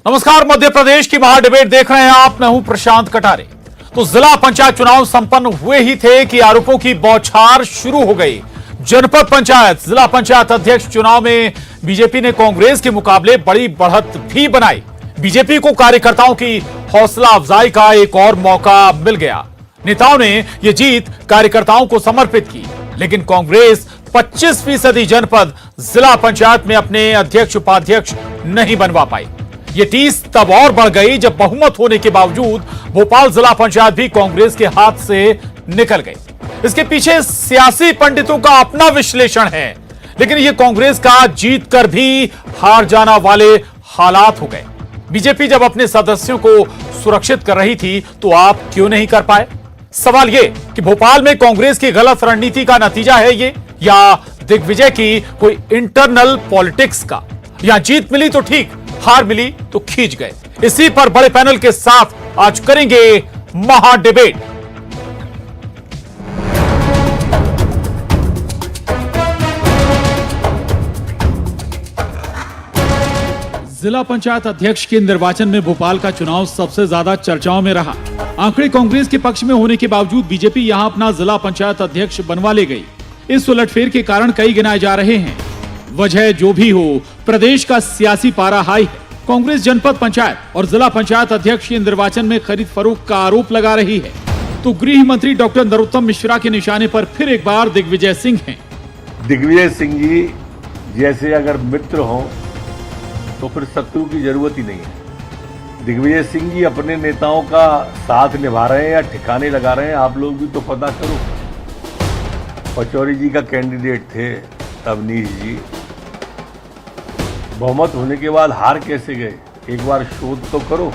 नमस्कार, मध्य प्रदेश की महाडिबेट देख रहे हैं आप। मैं हूं प्रशांत कटारे। तो जिला पंचायत चुनाव संपन्न हुए ही थे कि आरोपों की बौछार शुरू हो गई। जनपद पंचायत जिला पंचायत अध्यक्ष चुनाव में बीजेपी ने कांग्रेस के मुकाबले बड़ी बढ़त भी बनाई। बीजेपी को कार्यकर्ताओं की हौसला अफजाई का एक और मौका मिल गया। नेताओं ने यह जीत कार्यकर्ताओं को समर्पित की, लेकिन कांग्रेस 25% जनपद जिला पंचायत में अपने अध्यक्ष उपाध्यक्ष नहीं बनवा पाई। ये टीस तब और बढ़ गई जब बहुमत होने के बावजूद भोपाल जिला पंचायत भी कांग्रेस के हाथ से निकल गई। इसके पीछे सियासी पंडितों का अपना विश्लेषण है, लेकिन ये कांग्रेस का जीत कर भी हार जाना वाले हालात हो गए। बीजेपी जब अपने सदस्यों को सुरक्षित कर रही थी तो आप क्यों नहीं कर पाए? सवाल ये कि भोपाल में कांग्रेस की गलत रणनीति का नतीजा है ये, या दिग्विजय की कोई इंटरनल पॉलिटिक्स का? यहां जीत मिली तो ठीक, हार मिली तो खींच गए। इसी पर बड़े पैनल के साथ आज करेंगे महाडिबेट। जिला पंचायत अध्यक्ष के निर्वाचन में भोपाल का चुनाव सबसे ज्यादा चर्चाओं में रहा। आंकड़े कांग्रेस के पक्ष में होने के बावजूद बीजेपी यहां अपना जिला पंचायत अध्यक्ष बनवा ले गई। इस उलटफेर के कारण कई गिनाए जा रहे हैं। वजह जो भी हो, प्रदेश का सियासी पारा हाई है। कांग्रेस जनपद पंचायत और जिला पंचायत अध्यक्ष के निर्वाचन में खरीद फरोख्त का आरोप लगा रही है, तो गृह मंत्री डॉक्टर नरोत्तम मिश्रा के निशाने पर फिर एक बार दिग्विजय सिंह हैं। दिग्विजय सिंह जी जैसे अगर मित्र हो तो फिर शत्रु की जरूरत ही नहीं है। दिग्विजय सिंह जी अपने नेताओं का साथ निभा रहे हैं या ठिकाने लगा रहे हैं, आप लोग भी तो पता करो। पचौरी जी का कैंडिडेट थे अवनीश जी, बहुमत होने के बाद हार कैसे गए? एक बार शोध तो करो।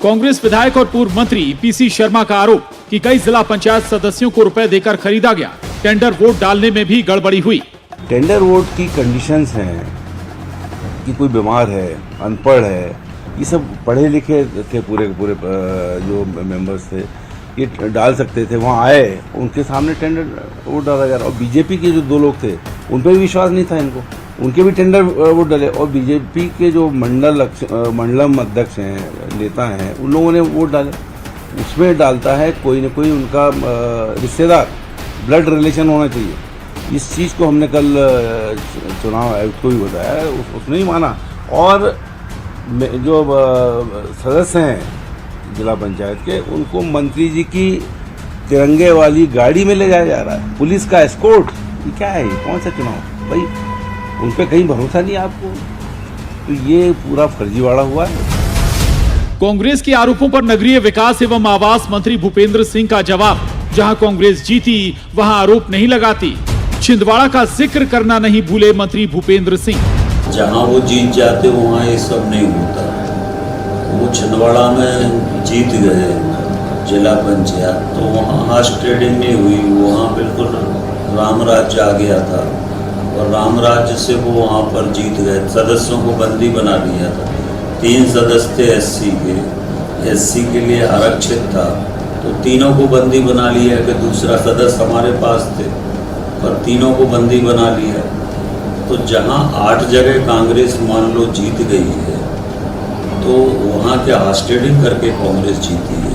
कांग्रेस विधायक और पूर्व मंत्री पीसी शर्मा का आरोप कि कई जिला पंचायत सदस्यों को रुपए देकर खरीदा गया, टेंडर वोट डालने में भी गड़बड़ी हुई। टेंडर वोट की कंडीशंस हैं कि कोई बीमार है, अनपढ़ है, ये सब पढ़े लिखे थे, पूरे जो मेंबर्स थे ये डाल सकते थे। वहाँ आए, उनके सामने टेंडर वोट डाला गया। और बीजेपी के जो दो लोग थे उन पर भी विश्वास नहीं था इनको, उनके भी टेंडर वोट डाले। और बीजेपी के जो मंडलम अध्यक्ष हैं, नेता हैं, उन लोगों ने वोट डाले। उसमें डालता है कोई न कोई उनका रिश्तेदार, ब्लड रिलेशन होना चाहिए। इस चीज़ को हमने कल चुनाव आयुक्त को भी बताया, उसने ही माना। और जो सदस्य हैं जिला पंचायत के, उनको मंत्री जी की तिरंगे वाली गाड़ी में ले जाया जा रहा है, पुलिस का एस्कॉर्ट। ये क्या है? कौन सा चुनाव भाई? उन पे कहीं भरोसा नहीं आपको? तो ये पूरा फर्जीवाड़ा हुआ है। कांग्रेस के आरोपों पर नगरीय विकास एवं आवास मंत्री भूपेंद्र सिंह का जवाब, जहां कांग्रेस जीती वहां आरोप नहीं लगाती। छिंदवाड़ा का जिक्र करना नहीं भूले मंत्री भूपेंद्र सिंह। जहां वो जीत जाते वहां ये सब नहीं होता। वो छिंदवाड़ा में जीत गए जिला पंचायत, तो वहाँ हार्स ट्रेडिंग नहीं हुई, वहाँ बिल्कुल राम राज्य आ गया था और राम राज्य से वो वहाँ पर जीत गए। सदस्यों को बंदी बना लिया था। 3 सदस्य थे एससी के लिए आरक्षित था, तो तीनों को बंदी बना लिया कि दूसरा सदस्य हमारे पास थे, पर तीनों को बंदी बना लिया। तो जहाँ 8 जगह कांग्रेस मान लो जीत गई है, तो वहाँ क्या हार्स ट्रेडिंग करके कांग्रेस जीती है?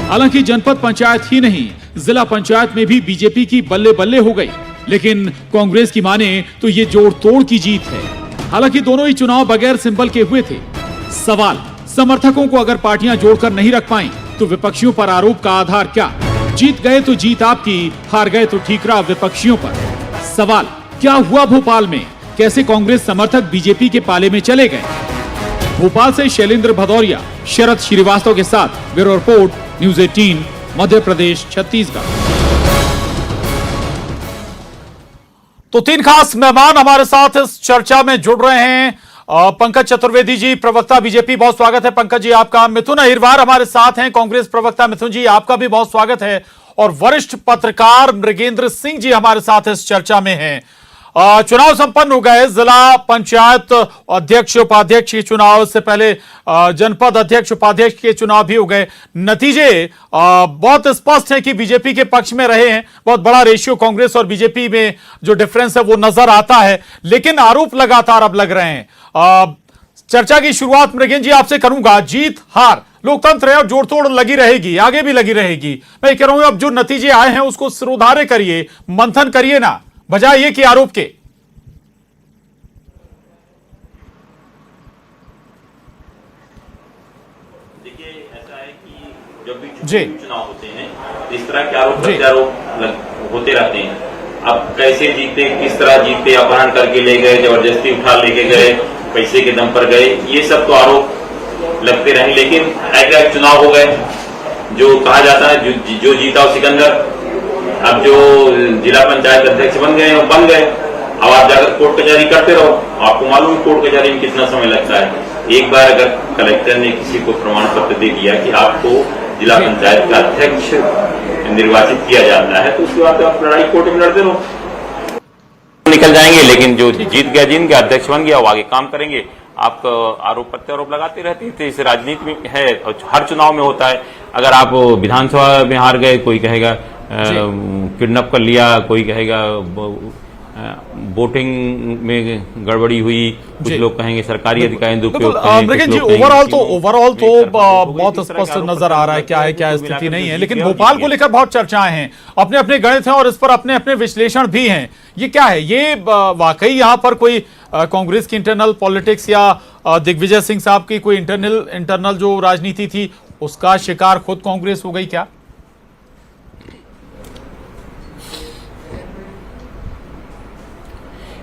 हालांकि जनपद पंचायत ही नहीं, जिला पंचायत में भी बीजेपी की बल्ले बल्ले हो गई, लेकिन कांग्रेस की माने तो ये जोड़ तोड़ की जीत है। हालांकि दोनों ही चुनाव बगैर सिंबल के हुए थे। सवाल, समर्थकों को अगर पार्टियां जोड़कर नहीं रख पाई तो विपक्षियों पर आरोप का आधार क्या? जीत गए तो जीत आपकी, हार गए तो ठीकरा विपक्षियों पर। सवाल, क्या हुआ भोपाल में? कैसे कांग्रेस समर्थक बीजेपी के पाले में चले गए? भोपाल से शैलेंद्र भदौरिया, शरद श्रीवास्तव के साथ bureau report, news 18, Madhya Pradesh, Chhattisgarh. तो 3 खास मेहमान हमारे साथ इस चर्चा में जुड़ रहे हैं। पंकज चतुर्वेदी जी, प्रवक्ता बीजेपी, बहुत स्वागत है पंकज जी आपका। मिथुन अहिरवार हमारे साथ हैं, कांग्रेस प्रवक्ता। मिथुन जी आपका भी बहुत स्वागत है। और वरिष्ठ पत्रकार मृगेंद्र सिंह जी हमारे साथ इस चर्चा में हैं। चुनाव संपन्न हो गए। जिला पंचायत अध्यक्ष उपाध्यक्ष के चुनाव से पहले जनपद अध्यक्ष उपाध्यक्ष के चुनाव भी हो गए। नतीजे बहुत स्पष्ट है कि बीजेपी के पक्ष में रहे हैं। बहुत बड़ा रेशियो कांग्रेस और बीजेपी में जो डिफरेंस है वो नजर आता है, लेकिन आरोप लगातार अब लग रहे हैं। चर्चा की शुरुआत मृगेन जी आपसे करूंगा। जीत हार लोकतंत्र है और जोड़ तोड़ लगी रहेगी, आगे भी लगी रहेगी। मैं कह रहा हूं अब जो नतीजे आए हैं उसको सिरोधार्य करिए, मंथन करिए ना, बजाय ये कि आरोप के। देखिए ऐसा है कि जब भी जी चुनाव होते हैं इस तरह के आरोप प्रत्यारोप होते रहते हैं। अब कैसे जीते, किस तरह जीते, अपहरण करके ले गए, जबरदस्ती उठा लेके गए, पैसे के दम पर गए, ये सब तो आरोप लगते रहे। लेकिन एक चुनाव हो गए, जो कहा जाता है जो जीता वो सिकंदर। अब जो जिला पंचायत अध्यक्ष बन गए वो बन गए। अब आप जाकर कोर्ट कचहरी करते रहो, आपको मालूम है कोर्ट कचहरी में कितना समय लगता है। एक बार अगर कलेक्टर ने किसी को प्रमाण पत्र दे दिया कि आपको जिला पंचायत का अध्यक्ष निर्वाचित किया जाता है, तो उसके बाद आप लड़ाई कोर्ट में लड़ते रहो, निकल जाएंगे। लेकिन जो जीत गया, जिनका अध्यक्ष बन गया, वो आगे काम करेंगे। आप आरोप प्रत्यारोप लगाते रहते हैं। इस राजनीति में है और हर चुनाव में होता है। अगर आप विधानसभा में हार गए, कोई कहेगा किडनैप कर लिया, कोई कहेगा वोटिंग में गड़बड़ी हुई, कुछ लोग कहेंगे सरकारी अधिकारी दुरुपयोग करें। लेकिन जी ओवरऑल तो बहुत स्पष्ट नजर आ रहा है क्या है क्या स्थिति नहीं है। लेकिन भोपाल को लेकर बहुत चर्चाएं हैं, अपने अपने गणित हैं और इस पर अपने अपने विश्लेषण भी हैं। ये क्या है, ये वाकई यहाँ पर कोई कांग्रेस की इंटरनल पॉलिटिक्स या दिग्विजय सिंह साहब की कोई इंटरनल जो राजनीति थी उसका शिकार खुद कांग्रेस हो गई क्या?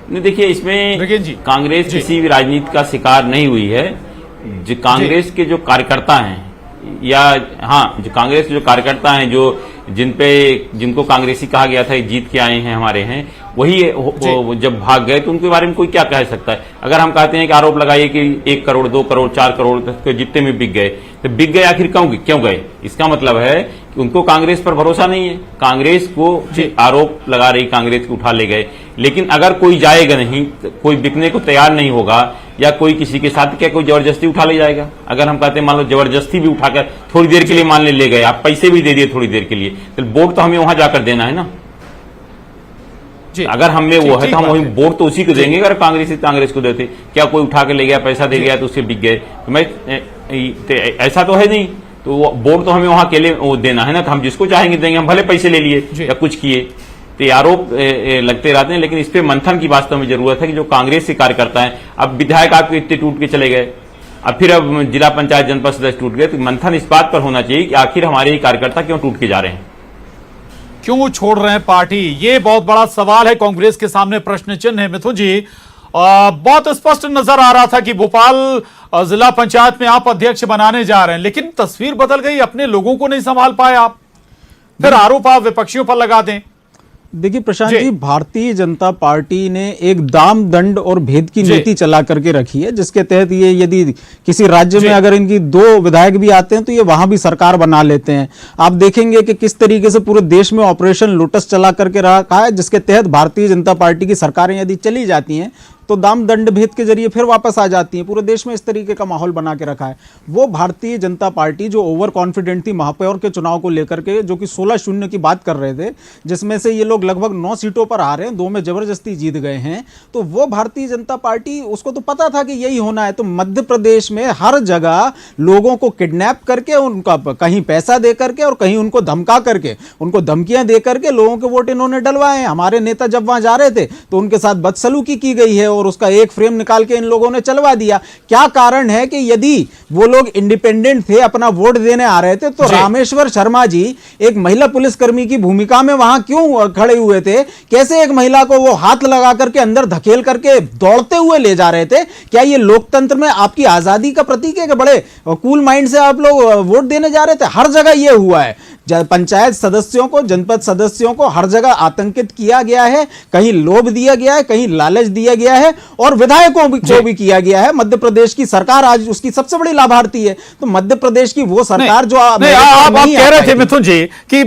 नहीं, देखिए इसमें कांग्रेस किसी भी राजनीति का शिकार नहीं हुई है। जो कांग्रेस के जो कार्यकर्ता हैं या जो कांग्रेस के जो कार्यकर्ता हैं, जो जिनको कांग्रेसी कहा गया था जीत के आए हैं हमारे हैं, वही जब भाग गए तो उनके बारे में कोई क्या कह सकता है। अगर हम कहते हैं कि आरोप लगाइए कि 1 करोड़ 2 करोड़ 4 करोड़ तो जितने में बिक गए, तो बिक गए आखिर क्यों गए? इसका मतलब है कि उनको कांग्रेस पर भरोसा नहीं है। कांग्रेस को आरोप लगा रही कांग्रेस को उठा ले गए। लेकिन अगर कोई जाएगा नहीं, कोई बिकने को तैयार नहीं होगा या कोई किसी के साथ क्या कोई जबरदस्ती उठा ले जाएगा? अगर हम कहते हैं मान लो जबरदस्ती भी उठाकर थोड़ी देर के लिए मान ले गए, आप पैसे भी दे दिए थोड़ी देर के लिए, तो वोट तो हमें वहां जाकर देना है ना। अगर हमें वो है तो हम वही वोट तो उसी को देंगे। अगर कांग्रेस को देते, क्या कोई उठा के ले गया, पैसा दे गया तो उससे बिक गए? तो ऐसा तो है नहीं। तो वोट तो हमें वहां के लिए देना है ना, तो हम जिसको चाहेंगे देंगे। हम भले पैसे ले लिए या कुछ किए, तो ये आरोप लगते रहते हैं। लेकिन इस पे मंथन की वास्तव में जरूरत है कि जो कांग्रेस के कार्यकर्ता हैं, अब विधायक आपके इतने टूट के चले गए, अब जिला पंचायत जनपद सदस्य टूट गए, तो मंथन इस बात पर होना चाहिए कि आखिर हमारे ही कार्यकर्ता क्यों टूट के जा रहे हैं, क्यों छोड़ रहे हैं पार्टी। ये बहुत बड़ा सवाल है, कांग्रेस के सामने प्रश्न चिन्ह है। मिथुन जी, बहुत स्पष्ट नजर आ रहा था कि भोपाल जिला पंचायत में आप अध्यक्ष बनाने जा रहे हैं, लेकिन तस्वीर बदल गई, अपने लोगों को नहीं संभाल पाए आप, फिर आरोप आप विपक्षियों पर लगा दें। देखिए प्रशांत जी, भारतीय जनता पार्टी ने एक दाम दंड और भेद की नीति चला करके रखी है, जिसके तहत ये यदि किसी राज्य में अगर इनकी 2 विधायक भी आते हैं तो ये वहां भी सरकार बना लेते हैं। आप देखेंगे कि किस तरीके से पूरे देश में ऑपरेशन लोटस चला करके रखा है, जिसके तहत भारतीय जनता पार्टी की सरकारें यदि चली जाती हैं तो दाम दंड भेद के जरिए फिर वापस आ जाती हैं। पूरे देश में इस तरीके का माहौल बना के रखा है। वो भारतीय जनता पार्टी जो ओवर कॉन्फिडेंट थी महापौर के चुनाव को लेकर के, जो कि 16-0 की बात कर रहे थे, जिसमें से ये लोग लगभग 9 सीटों पर आ रहे हैं, 2 में जबरदस्ती जीत गए हैं, तो वो भारतीय जनता पार्टी, उसको तो पता था कि यही होना है। तो मध्य प्रदेश में हर जगह लोगों को किडनैप करके, उनका कहीं पैसा दे करके और कहीं उनको धमका करके, उनको धमकियां दे करके लोगों के वोट इन्होंने डलवाए। हमारे नेता जब वहां जा रहे थे तो उनके साथ बदसलूकी की गई है और उसका एक फ्रेम निकाल के इन लोगों ने चलवा दिया। क्या कारण है कि यदि वो लोग इंडिपेंडेंट थे, अपना वोट देने आ रहे थे, तो रामेश्वर शर्मा जी एक महिला पुलिसकर्मी की भूमिका में वहां क्यों खड़े हुए थे? कैसे एक महिला को वो हाथ लगा करके अंदर धकेल करके दौड़ते हुए ले जा रहे थे? क्या ये लोकतंत्र में आपकी आजादी का प्रतीक है कि बड़े कूल माइंड से आप लोग वोट देने जा रहे थे? हर जगह ये हुआ है। पंचायत सदस्यों को, जनपद सदस्यों को हर जगह आतंकित किया गया है, कहीं लोभ दिया गया है, कहीं लालच दिया गया है और विधायकों को भी किया गया है। मध्य प्रदेश की सरकार आज उसकी सबसे बड़ी लाभार्थी है। तो मध्य प्रदेश की वो सरकार जो आप कह रहे थे मिथुन जी कि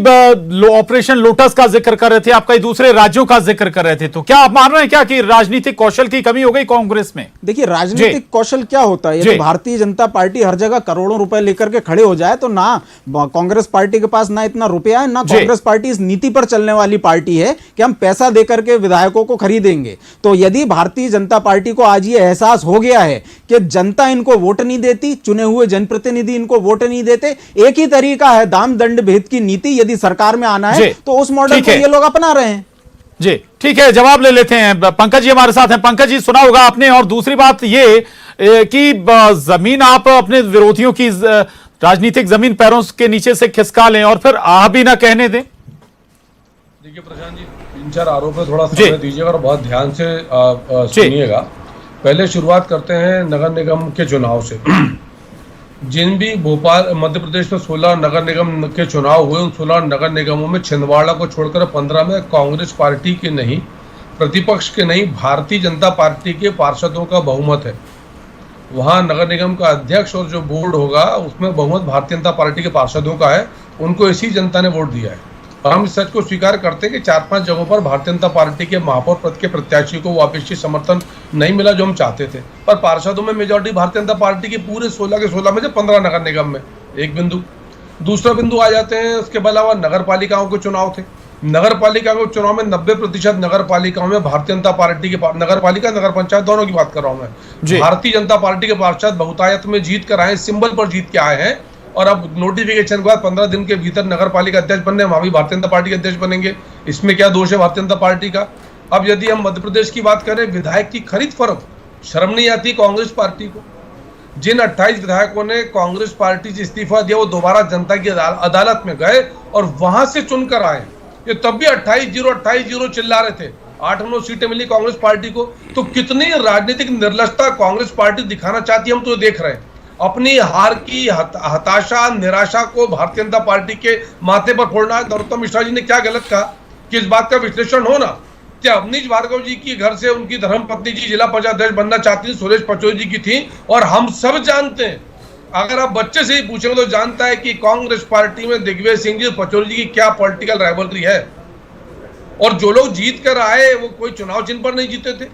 ऑपरेशन लोटस का जिक्र कर रहे थे, आप कई दूसरे राज्यों का जिक्र कर रहे थे, तो क्या आप मान रहे हैं क्या कि राजनीतिक कौशल की कमी हो गई कांग्रेस में? देखिए, राजनीतिक कौशल क्या होता है? यदि भारतीय जनता पार्टी हर जगह करोड़ों रुपए लेकर के खड़े हो जाए तो ना कांग्रेस पार्टी के पास ना इतना रुपया है, ना जी। कांग्रेस पार्टी इस नीति पर चलने वाली पार्टी है कि हम पैसा देकर के विधायकों को खरीदेंगे। तो यदि भारतीय जनता पार्टी को आज ये एहसास हो गया है कि जनता इनको वोट नहीं देती, चुने हुए जनप्रतिनिधि इनको वोट नहीं देते, एक ही तरीका है दाम दंड भेद की नीति, यदि सरकार में आना है तो उस मॉडल को ये लोग अपना रहे हैं। जी ठीक है, जवाब ले लेते हैं। पंकज जी हमारे साथ हैं। पंकज जी, सुना होगा आपने। और दूसरी बात ये कि जमीन आप अपने विरोधियों की राजनीतिक जमीन पैरों के नीचे से खिसका लें और फिर आह भी ना कहने दें। देखिए प्रशांत जी, 3-4 आरोप है, थोड़ा समय दीजिएगा और बहुत ध्यान से सुनिएगा। पहले शुरुआत करते हैं नगर निगम के चुनाव से। जिन भी भोपाल मध्य प्रदेश में 16 नगर निगम के चुनाव हुए, उन 16 नगर निगमों में छिंदवाड़ा को छोड़कर 15 में कांग्रेस पार्टी के नहीं, प्रतिपक्ष के नहीं, भारतीय जनता पार्टी के पार्षदों का बहुमत है। वहाँ नगर निगम का अध्यक्ष और जो बोर्ड होगा उसमें बहुमत भारतीय जनता पार्टी के पार्षदों का है। उनको इसी जनता ने वोट दिया है। हम इस सच को स्वीकार करते हैं कि 4-5 जगहों पर भारतीय जनता पार्टी के महापौर पद के प्रत्याशी को वो अपेक्षित समर्थन नहीं मिला जो हम चाहते थे, पर पार्षदों में मेजॉरिटी भारतीय जनता पार्टी की पूरे 16 के 16 में से 15 नगर निगम में। एक बिंदु। दूसरा बिंदु आ जाते हैं, उसके अलावा नगर पालिकाओं के चुनाव थे। नगर पालिका के चुनाव में 90% नगर पालिकाओं में भारतीय जनता पार्टी के, नगर पालिका नगर पंचायत दोनों की बात कर रहा हूं मैं, भारतीय जनता पार्टी के पार्षद बहुतायत में जीत कर आए, सिंबल पर जीत के आए हैं। और अब नोटिफिकेशन के बाद 15 दिन के भीतर नगर पालिका अध्यक्ष बनने, वहां भी भारतीय जनता पार्टी के अध्यक्ष बनेंगे। इसमें क्या दोष है भारतीय जनता पार्टी का? अब यदि हम मध्य प्रदेश की बात करें, विधायक की खरीद फरोख्त, शर्म नहीं आती कांग्रेस पार्टी को? जिन 28 विधायकों ने कांग्रेस पार्टी से इस्तीफा दिया वो दोबारा जनता की अदालत में गए और वहां से चुनकर आए। ये तब भी 28-0 चिल्ला रहे थे। 8-9 सीटें मिली कांग्रेस पार्टी को। तो कितनी राजनीतिक निर्लजता कांग्रेस पार्टी दिखाना चाहती है हम तो देख रहे हैं। अपनी हार की हताशा, निराशा को भारतीय जनता पार्टी के माथे पर फोड़ना है। नरोत्तम मिश्रा जी ने क्या गलत कहा कि इस बात का विश्लेषण हो ना, क्या अवनीश भार्गव जी की घर से उनकी धर्मपत्नी जी जिला पंचायत अध्यक्ष बनना चाहती थी, सुरेश पचौरी जी की थी। और हम सब जानते हैं, अगर आप बच्चे से ही पूछेंगे तो जानता है कि कांग्रेस पार्टी में दिग्विजय सिंह जी और पचौरी जी की क्या पॉलिटिकल राइवलरी है। और जो लोग जीत कर आए वो कोई चुनाव चिन्ह पर नहीं जीते थे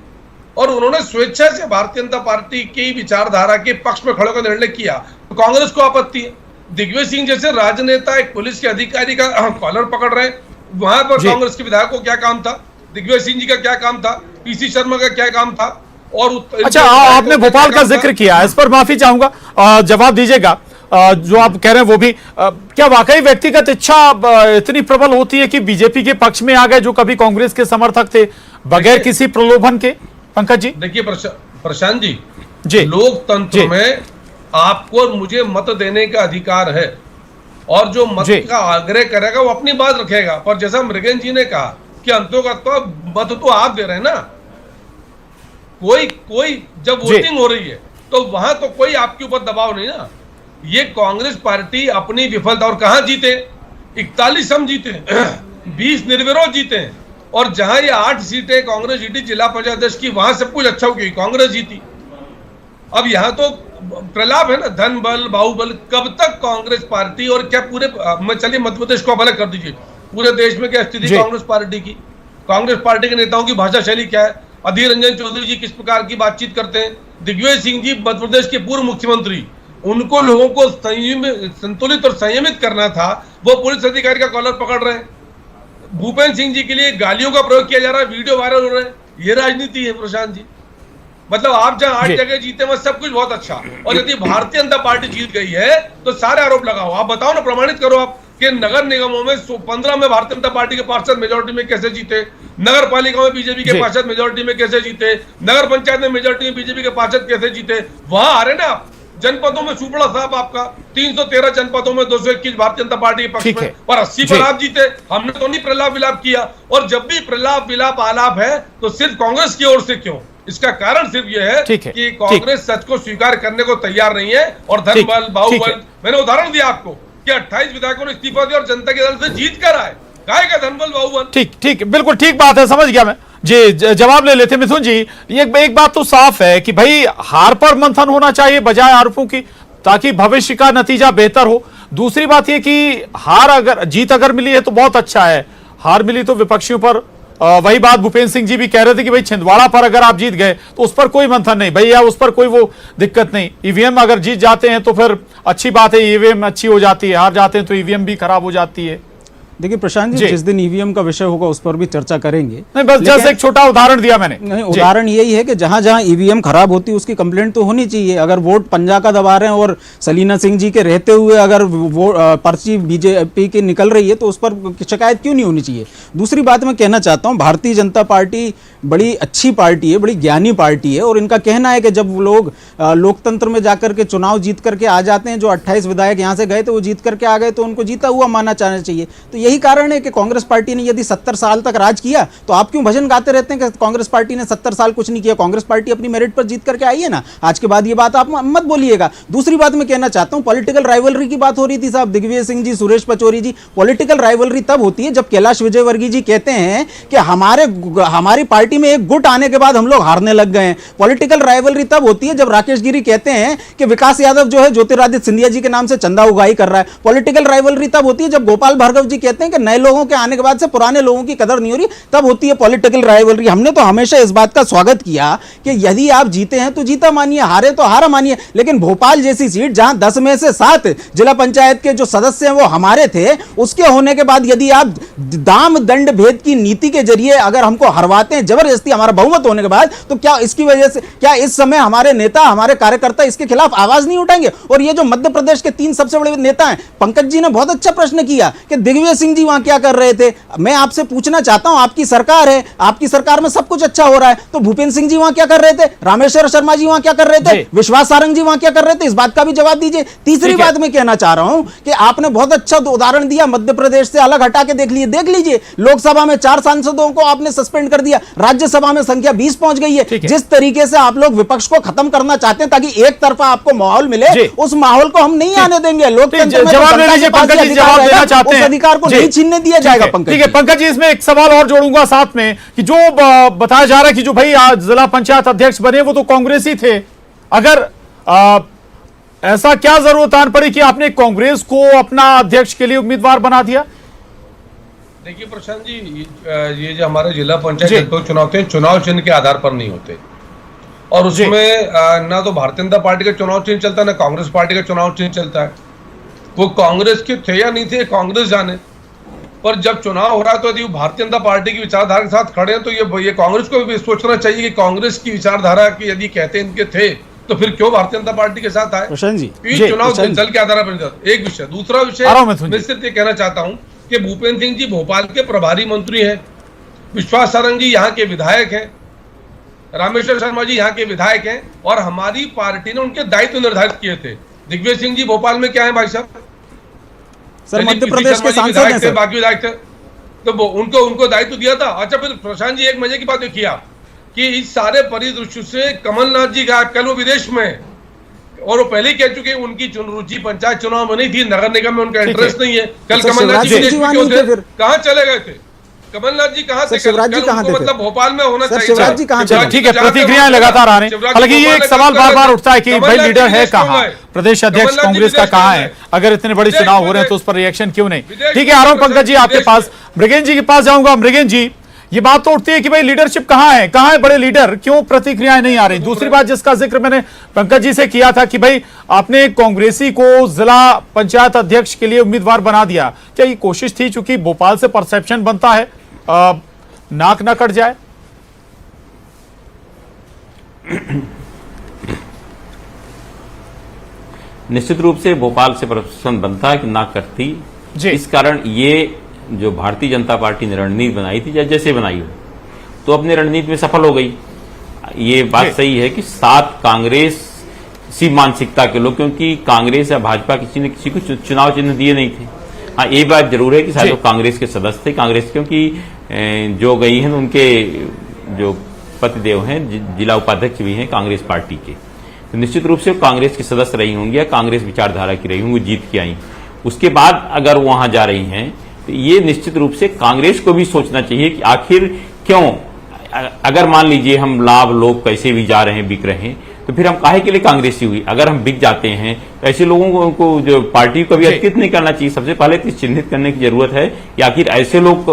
और उन्होंने स्वेच्छा से भारतीय जनता पार्टी की विचारधारा के पक्ष में खड़े होकर निर्णय किया। तो कांग्रेस को आपत्ति है। दिग्विजय सिंह जैसे राजनेता एक पुलिस के अधिकारी का कॉलर पकड़ रहे हैं, वहां पर कांग्रेस के विधायक को क्या काम था? दिग्विजय सिंह जी का क्या काम था? पीसी शर्मा का क्या काम था? और अच्छा, आपने भोपाल का जिक्र किया, इस पर माफी चाहूंगा, जवाब दीजिएगा। जो आप कह रहे हैं वो भी क्या वाकई व्यक्तिगत इच्छा इतनी प्रबल होती है कि बीजेपी के पक्ष में आ गए जो कभी कांग्रेस के समर्थक थे, बगैर किसी प्रलोभन के? पंकज जी देखिए प्रशांत जी, लोकतंत्र में आपको और मुझे मत देने का अधिकार है और जो मत का आग्रह करेगा वो अपनी बात रखेगा। पर जैसा मृगेन जी ने कहा कि अंतोगत्वा मत तो आप दे रहे हैं ना, कोई जब वोटिंग हो रही है तो वहां तो कोई आपके ऊपर दबाव नहीं ना। ये कांग्रेस पार्टी अपनी विफलता, और कहां जीते? 41 हम जीते, 20 निर्विरोध जीते। और जहां ये 8 सीटें कांग्रेस जीती जिला पंचायत अध्यक्ष की, वहां सब कुछ अच्छा हो गया, कांग्रेस जीती। अब यहां तो प्रलाप है ना, धन बल बाहुबल। कब तक कांग्रेस पार्टी और क्या पूरे, चलिए मध्य प्रदेश को अलग कर दीजिए, पूरे देश में क्या स्थिति कांग्रेस पार्टी की? कांग्रेस पार्टी के नेताओं की भाषा शैली क्या है? अधीर रंजन चौधरी जी किस प्रकार की बातचीत करते हैं? दिग्विजय सिंह जी मध्य प्रदेश के पूर्व मुख्यमंत्री, उनको लोगों को संतुलित और संयमित करना था, वो पुलिस अधिकारी का कॉलर पकड़ रहे हैं। भूपेंद्र सिंह जी के लिए गालियों का प्रयोग किया जा रहा है, वीडियो वायरल हो रहे हैं। ये राजनीति है प्रशांत जी। मतलब आप जहां 8 जगह जीते वहां सब कुछ बहुत अच्छा, और यदि भारतीय जनता पार्टी जीत गई है तो सारे आरोप लगाओ। आप बताओ ना, प्रमाणित करो आप कि नगर निगमों में 15 में भारतीय जनता पार्टी के पार्षद मेजोरिटी में कैसे जीते, नगर पालिका में बीजेपी के पार्षद मेजोरिटी में कैसे जीते, नगर पंचायत में मेजोरिटी में बीजेपी के पार्षद कैसे जीते। वहां आ रहे ना आप। जनपदों में सुपड़ा साहब आपका 313 जनपदों में 221 भारतीय जनता पार्टी के पक्ष में, और 80 पर आप जीते। हमने तो नहीं प्रलाप विलाप किया। और जब भी प्रलाप विलाप आलाप है तो सिर्फ कांग्रेस की ओर से क्यों? इसका कारण सिर्फ यह है कि कांग्रेस सच को स्वीकार करने को तैयार नहीं है। और धन बल बाहुबल, मैंने उदाहरण दिया आपको कि 28 विधायकों ने इस्तीफा दिया और जनता के दल से जीत कर आए। काय का धन बल बाहुबल? ठीक, बिल्कुल ठीक बात है, समझ गया मैं जी। जवाब ले लेते मिथुन जी। एक बात तो साफ है कि भाई हार पर मंथन होना चाहिए बजाय आरोपों की, ताकि भविष्य का नतीजा बेहतर हो। दूसरी बात यह कि जीत अगर मिली है तो बहुत अच्छा है, हार मिली तो विपक्षियों पर वही बात भूपेंद्र सिंह जी भी कह रहे थे कि भाई छिंदवाड़ा पर अगर आप जीत गए तो उस पर कोई मंथन नहीं भैया, उस पर कोई वो दिक्कत नहीं। ईवीएम अगर जीत जाते हैं तो फिर अच्छी बात है, ईवीएम अच्छी हो जाती है, हार जाते हैं तो ईवीएम भी खराब हो जाती है। देखिए प्रशांत जी, जिस दिन ईवीएम का विषय होगा उस पर भी चर्चा करेंगे। नहीं, बस जस्ट एक छोटा उदाहरण दिया मैंने। नहीं, उदाहरण यही है कि जहां जहां ईवीएम खराब होती है उसकी कंप्लेंट तो होनी चाहिए। अगर वोट पंजा का दबा रहे हैं और सलीना सिंह जी के रहते हुए अगर वो पर्ची बीजेपी की निकल रही है तो उस पर शिकायत क्यों नहीं होनी चाहिए। दूसरी बात मैं कहना चाहता हूँ, भारतीय जनता पार्टी बड़ी अच्छी पार्टी है, बड़ी ज्ञानी पार्टी है, और इनका कहना है कि जब लोग लोकतंत्र में जाकर के चुनाव जीत करके आ जाते हैं, जो 28 विधायक यहाँ से गए थे वो जीत करके आ गए, तो उनको जीता हुआ माना जाना चाहिए। तो यही कारण है कि कांग्रेस पार्टी ने यदि 70 साल तक राज किया तो आप क्यों भजन गाते रहते हैं कि कांग्रेस पार्टी ने 70 साल कुछ नहीं किया। कांग्रेस पार्टी अपनी मेरिट पर जीत करके आई है ना। आज के बाद ये बात आप मत बोलिएगा। दूसरी बात मैं कहना चाहता हूं, पॉलिटिकल राइवलरी की बात हो रही थी साहब, दिग्विजय सिंह जी, सुरेश पचौरी जी। पॉलिटिकल राइवलरी तब होती है जब कैलाश विजयवर्गीय जी कहते हैं कि हमारी पार्टी में एक गुट आने के बाद हम लोग हारने लग गए हैं। पॉलिटिकल राइवलरी तब होती है जब राकेश गिरी कहते हैं कि विकास यादव जो है ज्योतिरादित्य सिंधिया जी के नाम से चंदा उगाही कर रहा है। पॉलिटिकल राइवलरी तब होती है जब गोपाल भार्गव जी कहते हैं कि नए लोगों के आने के बाद से पुराने लोगों की कदर नहीं हो रही, तब होती है पॉलिटिकल राइवलरी। हमने तो हमेशा इस बात का स्वागत किया कि यदि आप जीते हैं तो जीता मानिए, हारे तो हारा मानिए। लेकिन भोपाल जैसी सीट जहां 10 में से 7 जिला पंचायत के जो सदस्य हैं वो हमारे थे, उसके होने के बाद यदि आप दाम दंड भेद की नीति के जरिए अगर हमको हरवाते हैं जबरदस्ती हमारा बहुमत होने के बाद, तो क्या इसकी वजह से क्या इस समय हमारे नेता, हमारे कार्यकर्ता इसके खिलाफ आवाज नहीं उठाएंगे। और ये जो मध्य प्रदेश के 3 सबसे बड़े नेता हैं, पंकज जी ने बहुत अच्छा प्रश्न किया कि दिग्विजय सिंह जी वहां क्या कर रहे थे। मैं आपसे पूछना चाहता हूं, आपकी सरकार है, आपकी सरकार में सब कुछ अच्छा हो रहा है, तो भूपेंद्र सिंह जी वहां क्या कर रहे थे, रामेश्वर शर्मा जी वहां क्या कर रहे थे, विश्वास सारंग जी वहां क्या कर रहे थे, इस बात का भी जवाब दीजिए। तीसरी बात मैं कहना चाह रहा हूं कि आपने बहुत अच्छा उदाहरण दिया, मध्य प्रदेश से अलग हटा के देख लीजिए। लोकसभा में 4 सांसदों को आपने सस्पेंड कर दिया, राज्यसभा में संख्या 20 पहुंच गई है। जिस तरीके से आप लोग विपक्ष को खत्म करना चाहते हैं ताकि एक तरफा आपको माहौल मिले, उस माहौल को हम नहीं आने देंगे। लोकतंत्र में जवाब ले लीजिए पंकज जी, जवाब देना चाहते हैं, उस अधिकार को नहीं छीनने दिया जाएगा। पंकज ठीक है पंकज जी, इसमें एक सवाल और जोड़ूंगा साथ में कि जो बताया जा रहा है कि जो भाई आज जिला पंचायत अध्यक्ष बने वो तो कांग्रेसी थे, अगर ऐसा क्या जरूरत आन पड़ी कि आपने कांग्रेस को अपना अध्यक्ष के लिए उम्मीदवार बना दिया। देखिए प्रशांत जी, ये जो हमारे जिला पंचायत चुनाव थे, चुनाव चिन्ह के आधार पर नहीं होते, और उसमें ना तो भारतीय जनता पार्टी का चुनाव चिन्ह चलता है ना कांग्रेस पार्टी का चुनाव चिन्ह चलता है। वो कांग्रेस के थे या नहीं थे कांग्रेस जाने, पर जब चुनाव हो रहा है तो यदि वो भारतीय जनता पार्टी की विचारधारा के साथ खड़े हैं तो ये कांग्रेस को भी सोचना चाहिए कि कांग्रेस की विचारधारा की यदि कहते इनके थे तो फिर क्यों भारतीय जनता पार्टी के साथ आए। चुनाव दल के आधार पर एक विषय। दूसरा विषय मैं सिर्फ ये कहना चाहता हूँ कि भूपेंद्र सिंह जी भोपाल के प्रभारी मंत्री हैं, विश्वास सारंग जी यहाँ के विधायक हैं, रामेश्वर शर्मा जी यहाँ के विधायक हैं, और हमारी पार्टी ने उनके दायित्व निर्धारित किए थे। दिग्विजय सिंह जी भोपाल में क्या है भाई साहब, सर मध्य प्रदेश के सांसद हैं सर, बाकी विधायक थे, तो उनको दायित्व दिया था। अच्छा फिर प्रशांत जी एक मजे की बात देखिए आप कि इस सारे परिदृश्य से कमलनाथ जी का कल वो विदेश में, और वो पहले ही कह चुके उनकी रुचि पंचायत चुनाव में नहीं थी, नगर निगम में उनका इंटरेस्ट नहीं है। कल कमलनाथ जी विदेश में क्यों थे, कहाँ चले गए थे कमलनाथ जी, कहाँ थे शिवराज जी, कहाँ थे, मतलब भोपाल में होना चाहिए। शिवराज जी कहाँ थे। ठीक है, प्रतिक्रियाएं लगातार आ रही हैं। हालांकि ये एक सवाल बार बार उठता है कि भाई लीडर है कहाँ, प्रदेश अध्यक्ष कांग्रेस का कहाँ है, अगर इतने बड़े चुनाव हो रहे हैं तो उस पर रिएक्शन क्यों नहीं। ठीक है, आ रहा हूं पंकज जी आपके पास, मृगेन जी के पास जाऊंगा। मृगेन जी, ये बात तो उठती है कि भाई लीडरशिप कहाँ है बड़े लीडर, क्यों प्रतिक्रियाएं नहीं आ रही। दूसरी बात जिसका जिक्र मैंने पंकज जी से किया था कि भाई आपने कांग्रेसी को जिला पंचायत अध्यक्ष के लिए उम्मीदवार बना दिया, क्या ये कोशिश थी चूंकि भोपाल से परसेप्शन बनता है नाक ना कट जाए। निश्चित रूप से भोपाल से परसेप्शन बनता है कि नाक कटती, इस कारण ये जो भारतीय जनता पार्टी ने रणनीति बनाई थी, जैसे बनाई हो तो अपनी रणनीति में सफल हो गई। ये बात सही है कि 7 कांग्रेस सी मानसिकता के लोग, क्योंकि कांग्रेस या भाजपा किसी ने किसी को चुनाव चिन्ह दिए नहीं थे। हाँ, ये बात जरूर है कि शायद कांग्रेस के सदस्य थे, कांग्रेस क्योंकि जो गई हैं उनके जो पतिदेव हैं जिला उपाध्यक्ष भी हैं कांग्रेस पार्टी के, तो निश्चित रूप से कांग्रेस के सदस्य रही होंगी या कांग्रेस विचारधारा की रही होंगी, जीत के आई। उसके बाद अगर वहां जा रही हैं तो ये निश्चित रूप से कांग्रेस को भी सोचना चाहिए कि आखिर क्यों, अगर मान लीजिए हम लाभ लोग कैसे भी जा रहे हैं, बिक रहे हैं, तो फिर हम काहे के लिए कांग्रेसी हुई? अगर हम बिक जाते हैं तो ऐसे लोगों को जो पार्टी को भी अधिकृत नहीं करना चाहिए। सबसे पहले तो चिन्हित करने की जरूरत है कि आखिर ऐसे लोग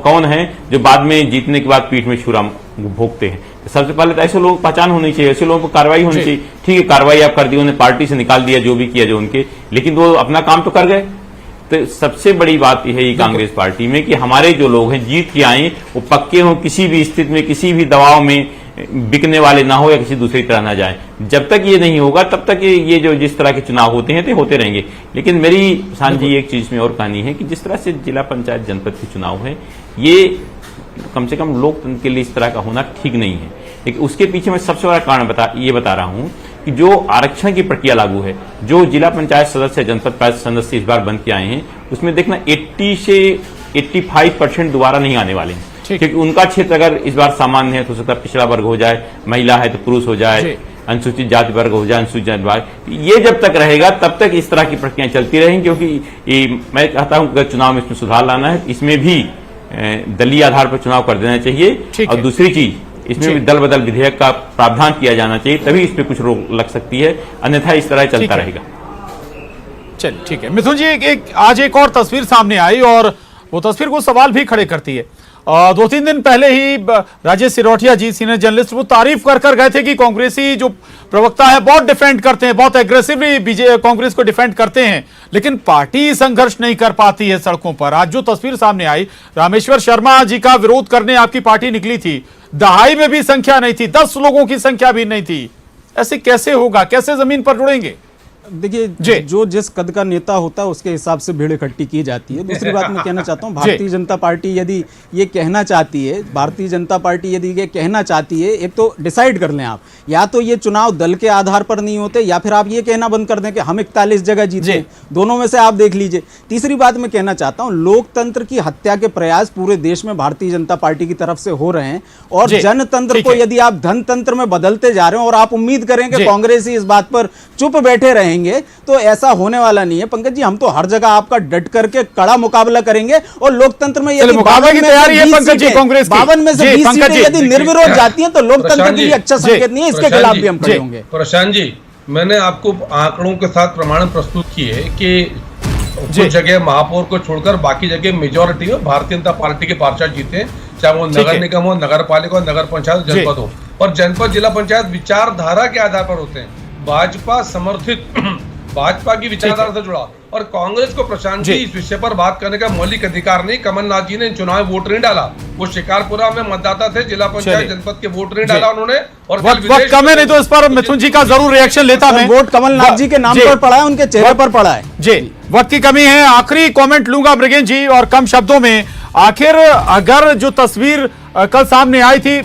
कौन हैं जो बाद में जीतने के बाद पीठ में छुरा भोगते हैं। तो सबसे पहले तो ऐसे लोगों को पहचान होनी चाहिए, ऐसे लोगों पर कार्रवाई होनी चाहिए। ठीक है, कार्रवाई आप कर दी, उन्हें पार्टी से निकाल दिया, जो भी किया जो उनके, लेकिन वो अपना काम तो कर गए। तो सबसे बड़ी बात यह है कांग्रेस पार्टी में कि हमारे जो लोग हैं जीत के आए, वो पक्के हों, किसी भी स्थिति में किसी भी दबाव में बिकने वाले ना हो या किसी दूसरी तरह ना जाए। जब तक ये नहीं होगा तब तक ये जो जिस तरह के चुनाव होते हैं तो होते रहेंगे। लेकिन मेरी प्रशांत जी एक चीज में और कहानी है कि जिस तरह से जिला पंचायत जनपद के चुनाव है, ये कम से कम लोकतंत्र के लिए इस तरह का होना ठीक नहीं है। लेकिन उसके पीछे मैं सबसे बड़ा कारण बता रहा हूं कि जो आरक्षण की प्रक्रिया लागू है, जो जिला पंचायत सदस्य जनपद पंचायत सदस्य इस बार बन के आए हैं, उसमें देखना 80 से 85% दोबारा नहीं आने वाले हैं। क्योंकि उनका क्षेत्र अगर इस बार सामान्य है तो सकता पिछड़ा वर्ग हो जाए, महिला है तो पुरुष हो जाए, अनुसूचित जाति वर्ग हो जाए, अनुसूचित जाति वर्ग। ये जब तक रहेगा तब तक इस तरह की प्रक्रियाएं चलती रहेंगी। क्योंकि मैं कहता हूं अगर चुनाव में इसमें सुधार लाना है, इसमें भी दलीय आधार पर चुनाव कर देना चाहिए। और दूसरी चीज, इसमें भी दल बदल विधेयक का प्रावधान किया जाना चाहिए, तभी इस पे कुछ रोक लग सकती है, अन्यथा इस तरह चलता रहेगा। चलिए ठीक है मिथुन जी, आज एक और तस्वीर सामने आई और वो तस्वीर को सवाल भी खड़े करती है। 2-3 दिन पहले ही राजेश सिरोठिया जी, सीनियर जर्नलिस्ट, वो तारीफ कर गए थे कि कांग्रेसी जो प्रवक्ता है बहुत डिफेंड करते हैं, बहुत एग्रेसिवली कांग्रेस को डिफेंड करते हैं, लेकिन पार्टी संघर्ष नहीं कर पाती है सड़कों पर। आज जो तस्वीर सामने आई, रामेश्वर शर्मा जी का विरोध करने आपकी पार्टी निकली थी, दहाई में भी संख्या नहीं थी, 10 लोगों की संख्या भी नहीं थी। ऐसे कैसे होगा? कैसे जमीन पर जुड़ेंगे? देखिए, जो जिस कद का नेता होता है उसके हिसाब से भीड़ इकट्ठी की जाती है। दूसरी बात मैं कहना चाहता हूँ, भारतीय जनता पार्टी यदि ये कहना चाहती है, एक तो डिसाइड कर लें आप, या तो ये चुनाव दल के आधार पर नहीं होते, या फिर आप ये कहना बंद कर दें कि हम 41 जगह जीते। दोनों में से आप देख लीजिए। तीसरी बात मैं कहना चाहता हूँ, लोकतंत्र की हत्या के प्रयास पूरे देश में भारतीय जनता पार्टी की तरफ से हो रहे हैं, और जनतंत्र को यदि आप धनतंत्र में बदलते जा रहे हैं और आप उम्मीद करें कि कांग्रेस इस बात पर चुप बैठे रहेंगे, तो ऐसा होने वाला नहीं है। पंकज जी, हम तो हर जगह आपका डट करके कड़ा मुकाबला करेंगे, और लोकतंत्र में यदि मुकाबले की तैयारी है पंकज जी, कांग्रेस 52 में से 20 सीटें यदि निर्विरोध जाती हैं तो लोकतंत्र के लिए अच्छा संकेत नहीं है। इसके खिलाफ भी हम खड़े होंगे। प्रशांत जी, मैंने आपको आंकड़ों के साथ प्रमाण प्रस्तुत किए कि कुछ जगह महापौर को छोड़कर बाकी जगह मेजोरिटी में भारतीय जनता पार्टी के पार्षद जीते, चाहे वो नगर निगम हो, नगर पालिका हो, नगर पंचायत, जनपद हो। और जनपद जिला पंचायत विचारधारा के आधार पर होते हैं, भाजपा समर्थित, भाजपा की विचारधारा से जुड़ा। और कांग्रेस को प्रशांत जी इस विषय पर बात करने का मौलिक अधिकार नहीं। कमलनाथ जी ने चुनाव में वोट नहीं डाला, वो शिकारपुरा में मतदाता थे, जिला पंचायत जनपद के वोट नहीं डाला उन्होंने। और वक्त कम है, नहीं तो इस पर मिथुन जी का जरूर रिएक्शन लेता मैं। वोट कमलनाथ जी के नाम पर पड़ा है, उनके चेहरे पर पड़ा है। जी, वक्त की कमी है, आखिरी कमेंट लूंगा मृगेन जी, और कम शब्दों में, आखिर अगर जो तस्वीर कल सामने आई थी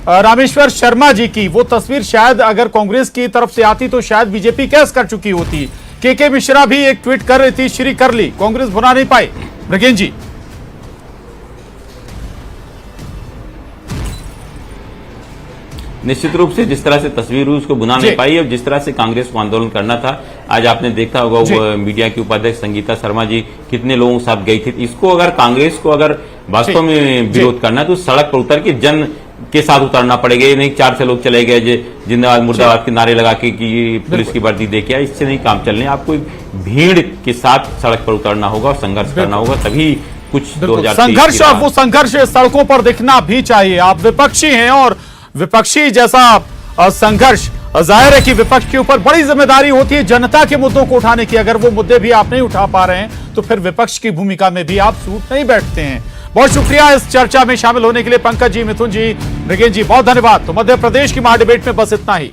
रामेश्वर शर्मा जी की, वो तस्वीर शायद अगर कांग्रेस की तरफ से आती तो शायद बीजेपी कैश कर चुकी होती। के मिश्रा भी एक ट्वीट कर रही थी, श्री कर ली, कांग्रेस भुना नहीं पाई। मृगेन जी, निश्चित रूप से जिस तरह से तस्वीर हुई उसको बुना नहीं पाई, और जिस तरह से कांग्रेस को आंदोलन करना था, आज आपने देखा होगा मीडिया की उपाध्यक्ष संगीता शर्मा जी कितने लोगों के साथ गई थी। इसको अगर कांग्रेस को अगर वास्तव में विरोध करना है तो सड़क पर उतर के जन के साथ उतरना पड़ेगा। ये नहीं 4 लोग चले गए जिंदाबाद मुर्दाबाद के नारे लगा के कि पुलिस की वर्दी दे के, इससे नहीं काम चलने। आपको भीड़ के साथ सड़क पर उतरना होगा और संघर्ष करना होगा, तभी कुछ 2023 संघर्ष, और वो संघर्ष सड़कों पर दिखना भी चाहिए। आप विपक्षी हैं और विपक्षी जैसा संघर्ष, जाहिर है कि विपक्ष के ऊपर बड़ी जिम्मेदारी होती है जनता के मुद्दों को उठाने की। अगर वो मुद्दे भी आप नहीं उठा पा रहे हैं तो फिर विपक्ष की भूमिका में भी आप सूट नहीं बैठते हैं। बहुत शुक्रिया इस चर्चा में शामिल होने के लिए पंकज जी, मिथुन जी, मृगेन जी, बहुत धन्यवाद। तो मध्य प्रदेश की महाडिबेट में बस इतना ही।